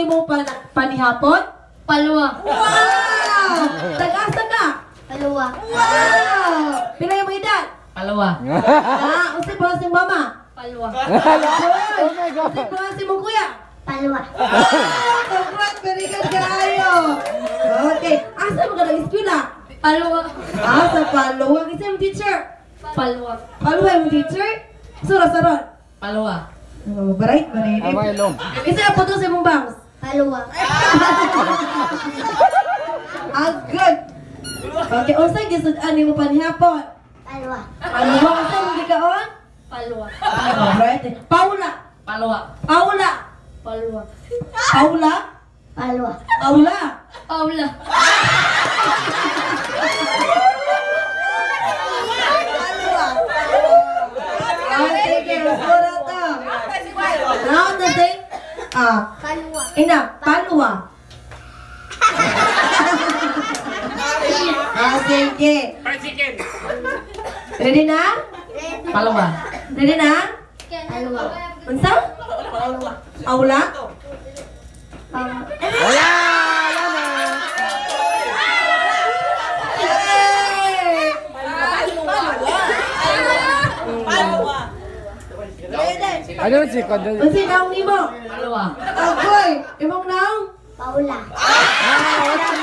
imong panihapon? Palwa. Wow! Tag-asa ka? Palwa. Wow! Pila yung mga edad? Palwa. Usay ba si mama? Palwa. Oh my God! Usay ba si mong kuya? Palwa. Congrats! Very good kayo! Okay. Asa mo ka ng eskwela? Palwa. Sa Paluwa. Kasi yung teacher? Palwa. Paluwa yung teacher? Sura-saron? Palwa. Bright ba rin? Amay long. Kasi ang puto sa mong bangs? Palwa. Good! Okay, unsay gisud-an nimo panihapon? Palwa. Paluwa ka sa mong gikaon? Palwa. Alright. Paula! Palwa. Paula! Palwa. Paula! Palwa. Paula! Paula. Sige, sura to. Now the thing, Palwa. ina, paluwa. Sige. Ready na? Palwa. Ready na? Palwa. Unsa? Paula? Wala! Wala na! Ano si Kondo? Unsa naong nimo? Palwa. Agoy, imong naong? Paula. Ah, wala